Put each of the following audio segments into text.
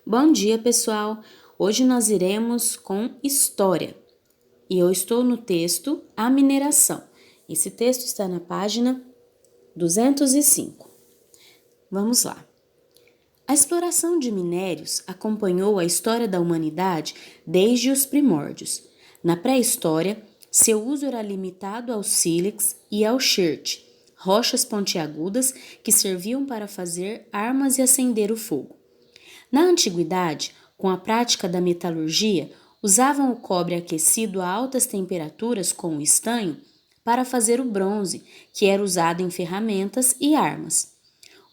Bom dia, pessoal! Hoje nós iremos com história e eu estou no texto A Mineração. Esse texto está na página 205. Vamos lá. A exploração de minérios acompanhou a história da humanidade desde os primórdios. Na pré-história, seu uso era limitado ao sílex e ao chert, rochas pontiagudas que serviam para fazer armas e acender o fogo. Na antiguidade, com a prática da metalurgia, usavam o cobre aquecido a altas temperaturas com o estanho para fazer o bronze, que era usado em ferramentas e armas.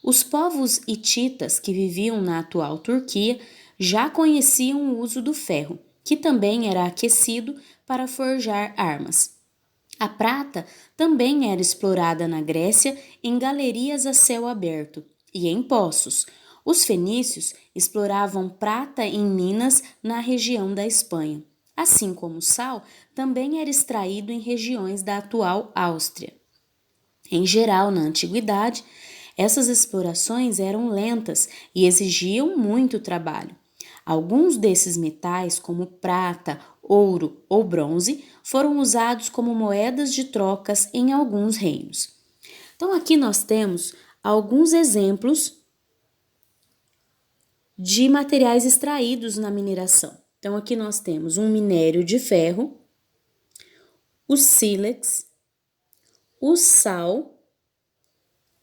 Os povos hititas que viviam na atual Turquia já conheciam o uso do ferro, que também era aquecido para forjar armas. A prata também era explorada na Grécia em galerias a céu aberto e em poços. Os fenícios exploravam prata em minas na região da Espanha, assim como o sal também era extraído em regiões da atual Áustria. Em geral, na antiguidade, essas explorações eram lentas e exigiam muito trabalho. Alguns desses metais, como prata, ouro ou bronze, foram usados como moedas de trocas em alguns reinos. Então, aqui nós temos alguns exemplos de materiais extraídos na mineração. Então, aqui nós temos um minério de ferro, o sílex, o sal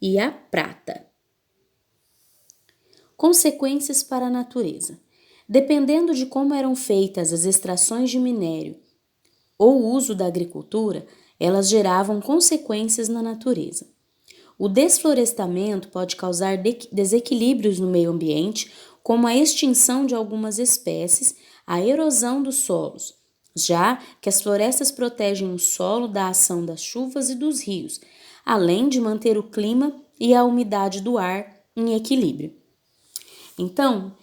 e a prata. Consequências para a natureza. Dependendo de como eram feitas as extrações de minério ou o uso da agricultura, elas geravam consequências na natureza. O desflorestamento pode causar desequilíbrios no meio ambiente, como a extinção de algumas espécies, a erosão dos solos, já que as florestas protegem o solo da ação das chuvas e dos rios, além de manter o clima e a umidade do ar em equilíbrio. Então,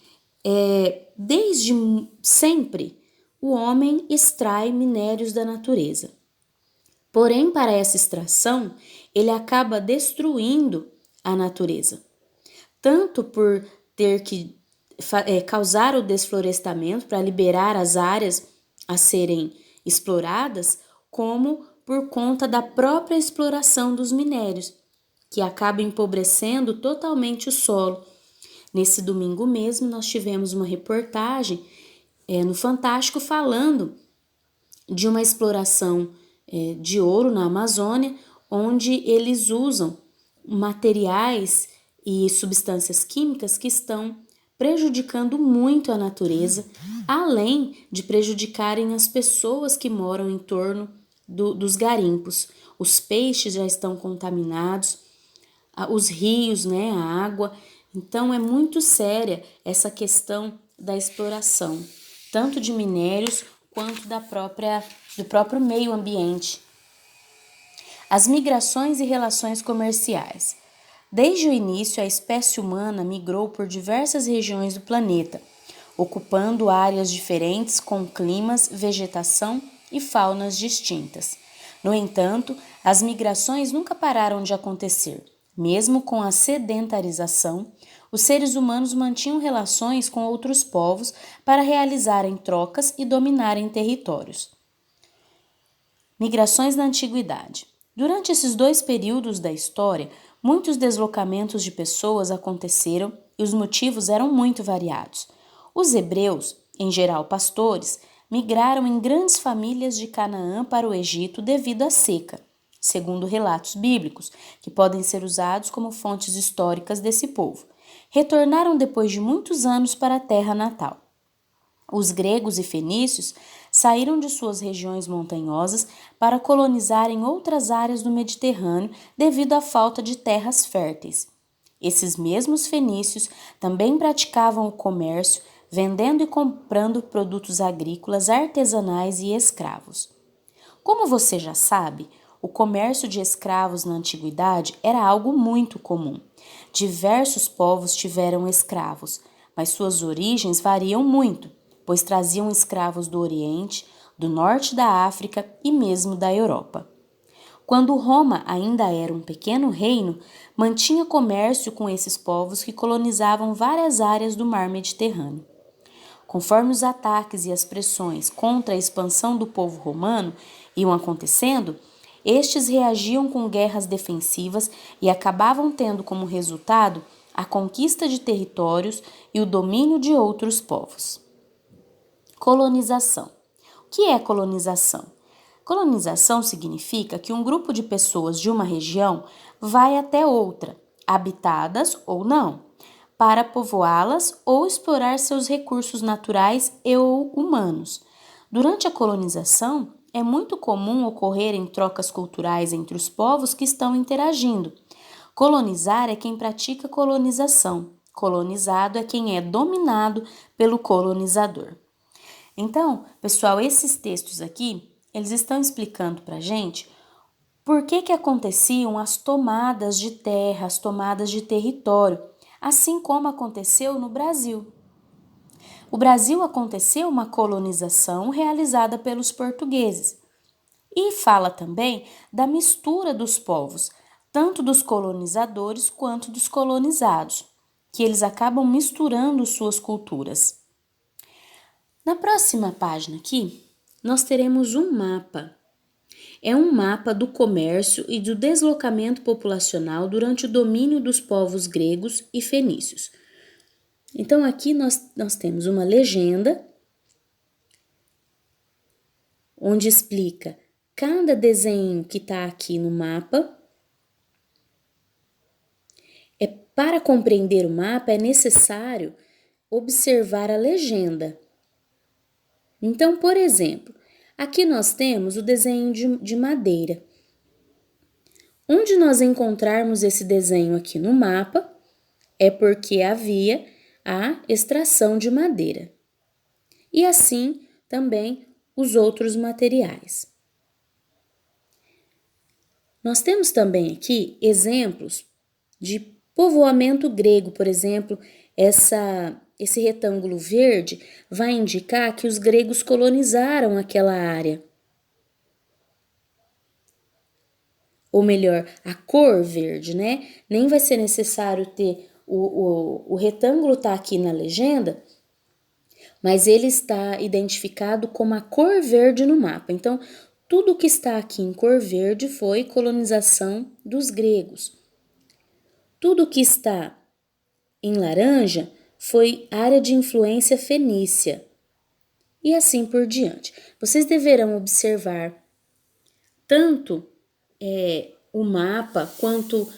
desde sempre, o homem extrai minérios da natureza. Porém, para essa extração, ele acaba destruindo a natureza, tanto por ter que causar o desflorestamento para liberar as áreas a serem exploradas, como por conta da própria exploração dos minérios, que acaba empobrecendo totalmente o solo. Nesse domingo mesmo, nós tivemos uma reportagem no Fantástico falando de uma exploração de ouro na Amazônia, onde eles usam materiais e substâncias químicas que estão prejudicando muito a natureza, além de prejudicarem as pessoas que moram em torno dos garimpos. Os peixes já estão contaminados, os rios, a água. Então, é muito séria essa questão da exploração, tanto de minérios quanto do próprio meio ambiente. As migrações e relações comerciais. Desde o início, a espécie humana migrou por diversas regiões do planeta, ocupando áreas diferentes com climas, vegetação e faunas distintas. No entanto, as migrações nunca pararam de acontecer. Mesmo com a sedentarização, os seres humanos mantinham relações com outros povos para realizarem trocas e dominarem territórios. Migrações na Antiguidade. Durante esses dois períodos da história, muitos deslocamentos de pessoas aconteceram e os motivos eram muito variados. Os hebreus, em geral pastores, migraram em grandes famílias de Canaã para o Egito devido à seca, segundo relatos bíblicos, que podem ser usados como fontes históricas desse povo. Retornaram depois de muitos anos para a terra natal. Os gregos e fenícios saíram de suas regiões montanhosas para colonizarem outras áreas do Mediterrâneo devido à falta de terras férteis. Esses mesmos fenícios também praticavam o comércio, vendendo e comprando produtos agrícolas, artesanais e escravos. Como você já sabe, o comércio de escravos na antiguidade era algo muito comum. Diversos povos tiveram escravos, mas suas origens variam muito, pois traziam escravos do Oriente, do Norte da África e mesmo da Europa. Quando Roma ainda era um pequeno reino, mantinha comércio com esses povos que colonizavam várias áreas do mar Mediterrâneo. Conforme os ataques e as pressões contra a expansão do povo romano iam acontecendo, estes reagiam com guerras defensivas e acabavam tendo como resultado a conquista de territórios e o domínio de outros povos. Colonização. O que é colonização? Colonização significa que um grupo de pessoas de uma região vai até outra, habitadas ou não, para povoá-las ou explorar seus recursos naturais e ou humanos. Durante a colonização, é muito comum ocorrerem trocas culturais entre os povos que estão interagindo. Colonizar é quem pratica colonização. Colonizado é quem é dominado pelo colonizador. Então, pessoal, esses textos aqui, eles estão explicando para a gente por que aconteciam as tomadas de terra, as tomadas de território, assim como aconteceu no Brasil. O Brasil aconteceu uma colonização realizada pelos portugueses. E fala também da mistura dos povos, tanto dos colonizadores quanto dos colonizados, que eles acabam misturando suas culturas. Na próxima página aqui, nós teremos um mapa. É um mapa do comércio e do deslocamento populacional durante o domínio dos povos gregos e fenícios. Então, aqui nós temos uma legenda onde explica cada desenho que está aqui no mapa. Para compreender o mapa, é necessário observar a legenda. Então, por exemplo, aqui nós temos o desenho de madeira. Onde nós encontrarmos esse desenho aqui no mapa, é porque havia a extração de madeira. E assim também os outros materiais. Nós temos também aqui exemplos de povoamento grego, por exemplo, esse retângulo verde vai indicar que os gregos colonizaram aquela área. Ou melhor, a cor verde, né? Nem vai ser necessário ter o retângulo tá aqui na legenda, mas ele está identificado como a cor verde no mapa. Então, tudo que está aqui em cor verde foi colonização dos gregos. Tudo que está em laranja foi área de influência fenícia. E assim por diante. Vocês deverão observar tanto o mapa quanto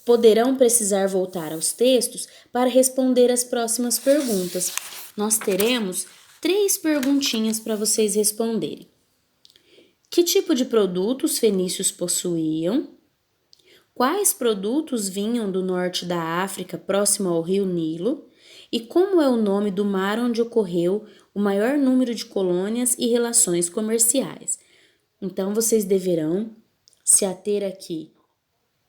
poderão precisar voltar aos textos para responder as próximas perguntas. Nós teremos 3 perguntinhas para vocês responderem. Que tipo de produtos fenícios possuíam? Quais produtos vinham do norte da África, próximo ao rio Nilo? E como é o nome do mar onde ocorreu o maior número de colônias e relações comerciais? Então, vocês deverão se ater aqui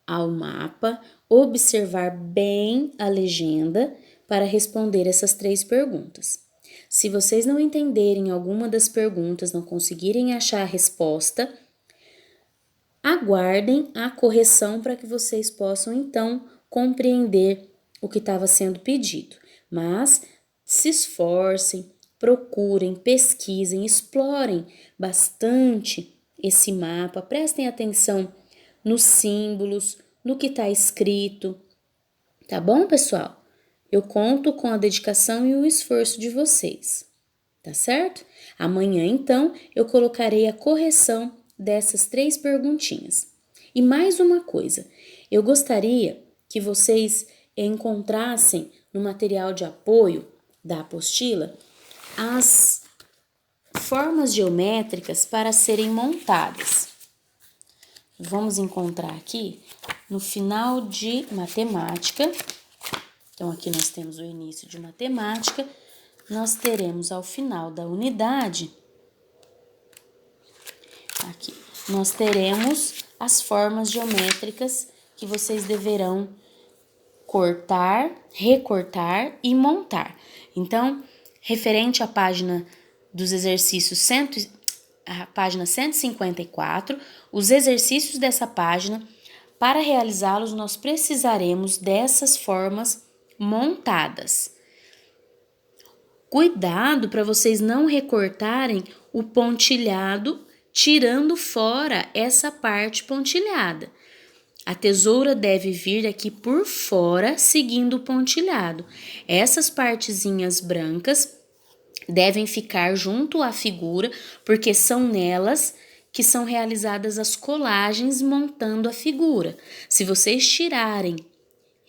ao mapa, observar bem a legenda para responder essas 3 perguntas. Se vocês não entenderem alguma das perguntas, não conseguirem achar a resposta, aguardem a correção para que vocês possam, então, compreender o que estava sendo pedido. Mas se esforcem, procurem, pesquisem, explorem bastante esse mapa, prestem atenção nos símbolos, no que está escrito. Tá bom, pessoal? Eu conto com a dedicação e o esforço de vocês, tá certo? Amanhã, então, eu colocarei a correção dessas 3 perguntinhas. E mais uma coisa, eu gostaria que vocês encontrassem no material de apoio da apostila as formas geométricas para serem montadas. Vamos encontrar aqui no final de matemática. Então, aqui nós temos o início de matemática. Nós teremos ao final da unidade, aqui, nós teremos as formas geométricas que vocês deverão cortar, recortar e montar. Então, referente à página dos exercícios a página 154, os exercícios dessa página. Para realizá-los, nós precisaremos dessas formas montadas. Cuidado para vocês não recortarem o pontilhado, tirando fora essa parte pontilhada. A tesoura deve vir aqui por fora, seguindo o pontilhado. Essas partezinhas brancas devem ficar junto à figura, porque são nelas que são realizadas as colagens montando a figura. Se vocês tirarem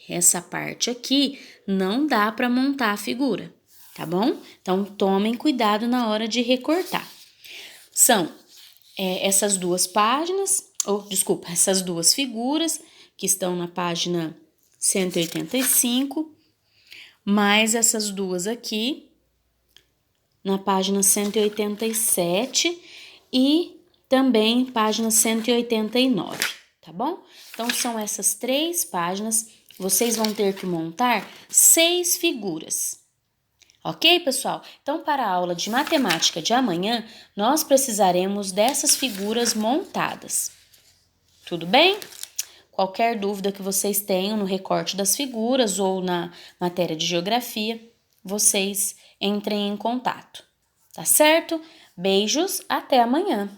essa parte aqui, não dá para montar a figura, tá bom? Então, tomem cuidado na hora de recortar. São essas duas páginas, essas duas figuras que estão na página 185, mais essas duas aqui na página 187 e também página 189, tá bom? Então, são essas 3 páginas, vocês vão ter que montar 6 figuras. Ok, pessoal? Então, para a aula de matemática de amanhã, nós precisaremos dessas figuras montadas. Tudo bem? Qualquer dúvida que vocês tenham no recorte das figuras ou na matéria de geografia, vocês entrem em contato. Tá certo? Beijos, até amanhã!